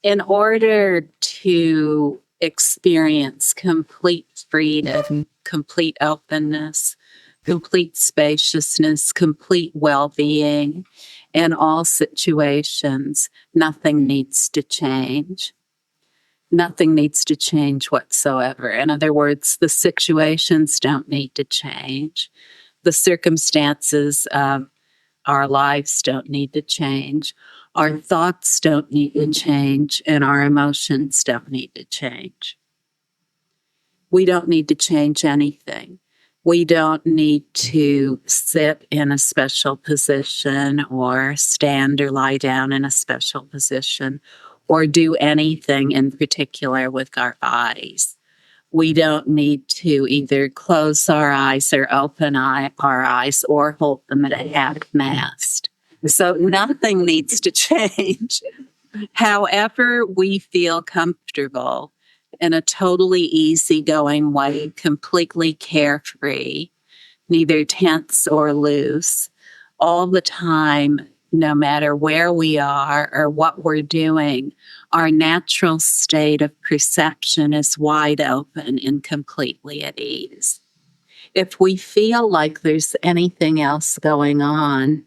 In order to experience complete freedom, complete openness, complete spaciousness, complete well-being in all situations, nothing needs to change. Nothing needs to change whatsoever. In other words, the situations don't need to change. The circumstances of our lives don't need to change. Our thoughts don't need to change, and our emotions don't need to change. We don't need to change anything. We don't need to sit in a special position or stand or lie down in a special position or do anything in particular with our bodies. We don't need to either close our eyes or open our eyes or hold them at a half mast. So nothing needs to change. However we feel comfortable in a totally easygoing way, completely carefree, neither tense or loose, all the time, no matter where we are or what we're doing, our natural state of perception is wide open and completely at ease. If we feel like there's anything else going on,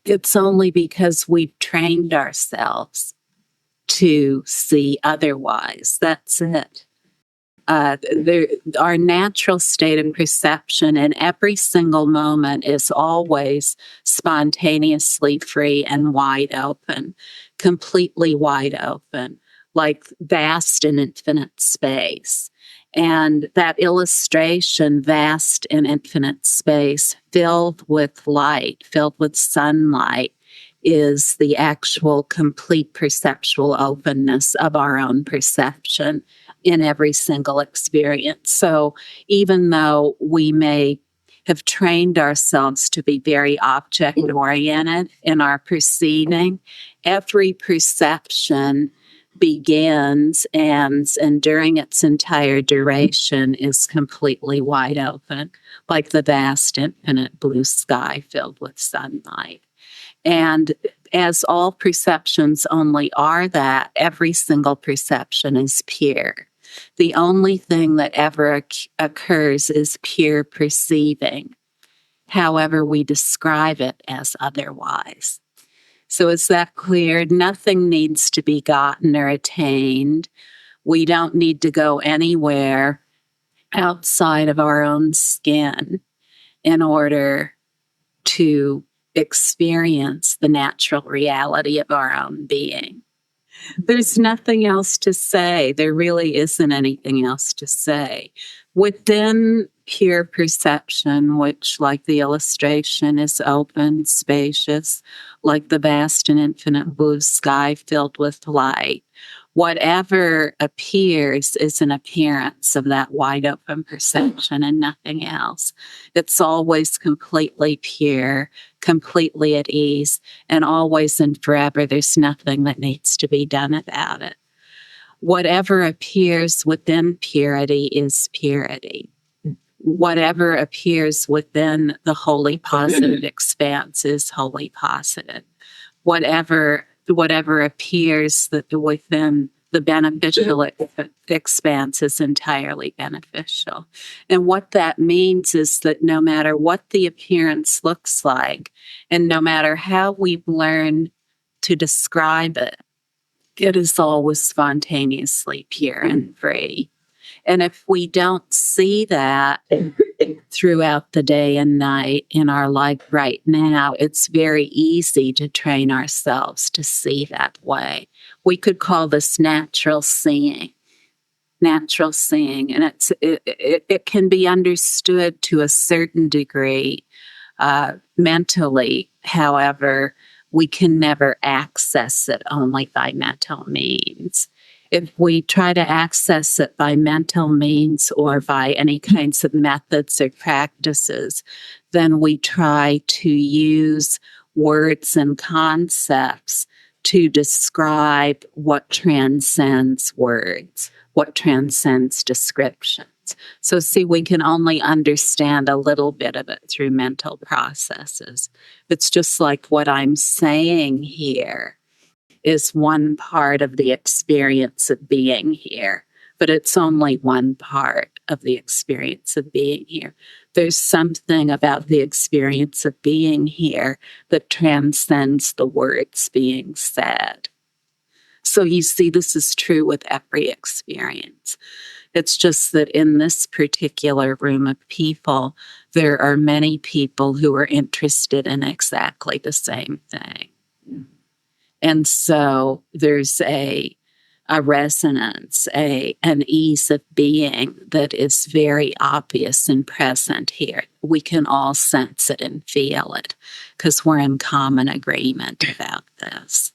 it's only because we've trained ourselves to see otherwise. That's it. Our natural state of perception in every single moment is always spontaneously free and wide open, completely wide open, like vast and infinite space. And that illustration, vast and infinite space, filled with light, filled with sunlight, is the actual complete perceptual openness of our own perception in every single experience. So even though we may have trained ourselves to be very object-oriented in our perceiving, every perception begins, ends, and during its entire duration is completely wide open, like the vast, infinite blue sky filled with sunlight. And as all perceptions only are that, every single perception is pure. The only thing that ever occurs is pure perceiving, however we describe it as otherwise. So is that clear? Nothing needs to be gotten or attained. We don't need to go anywhere outside of our own skin in order to experience the natural reality of our own being. There's nothing else to say. There really isn't anything else to say. Within pure perception, which, like the illustration, is open, spacious, like the vast and infinite blue sky filled with light, whatever appears is an appearance of that wide open perception and nothing else. It's always completely pure, completely at ease, and always and forever there's nothing that needs to be done about it. Whatever appears within purity is purity. Whatever appears within the wholly positive expanse is wholly positive. Whatever appears that within the beneficial expanse is entirely beneficial. And what that means is that no matter what the appearance looks like, and no matter how we've learned to describe it, it is always spontaneously pure and free. And if we don't see that throughout the day and night in our life right now, it's very easy to train ourselves to see that way. We could call this natural seeing. Natural seeing, and it can be understood to a certain degree mentally. However, we can never access it only by mental means. If we try to access it by mental means or by any kinds of methods or practices, then we try to use words and concepts to describe what transcends words, what transcends descriptions. So see, we can only understand a little bit of it through mental processes. It's just like what I'm saying here is one part of the experience of being here, but it's only one part of the experience of being here. There's something about the experience of being here that transcends the words being said. So you see, this is true with every experience. It's just that in this particular room of people, there are many people who are interested in exactly the same thing. And so there's a resonance, an ease of being that is very obvious and present here. We can all sense it and feel it because we're in common agreement about this.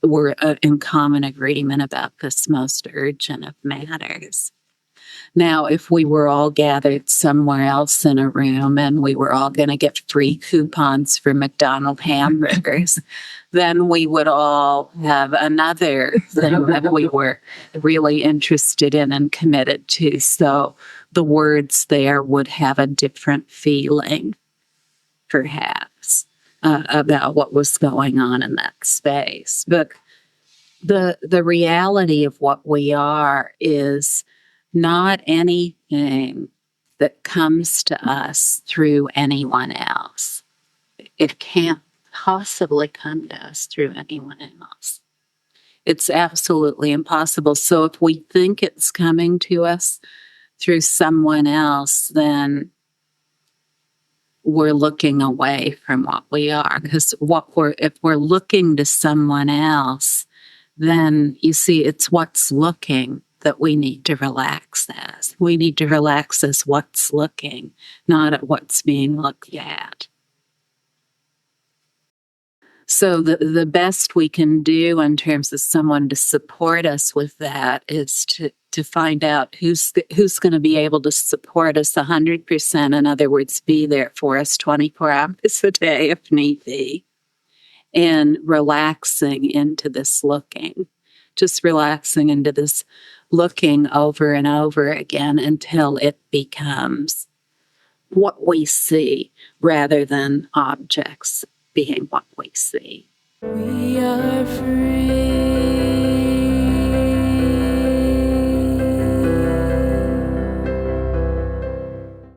We're in common agreement about this most urgent of matters. Now, if we were all gathered somewhere else in a room and we were all going to get free coupons for McDonald's hamburgers, then we would all have another thing that we were really interested in and committed to. So the words there would have a different feeling, perhaps, about what was going on in that space. But the reality of what we are is not anything that comes to us through anyone else. It can't possibly come to us through anyone else. It's absolutely impossible. So if we think it's coming to us through someone else, then we're looking away from what we are. Because if we're looking to someone else, then you see, it's what's looking that we need to relax as. We need to relax as what's looking, not at what's being looked at. So the best we can do in terms of someone to support us with that is to find out who's going to be able to support us 100%. In other words, be there for us 24 hours a day if need be, and relaxing into this looking. Just relaxing into this looking over and over again until it becomes what we see rather than objects being what we see. We are free.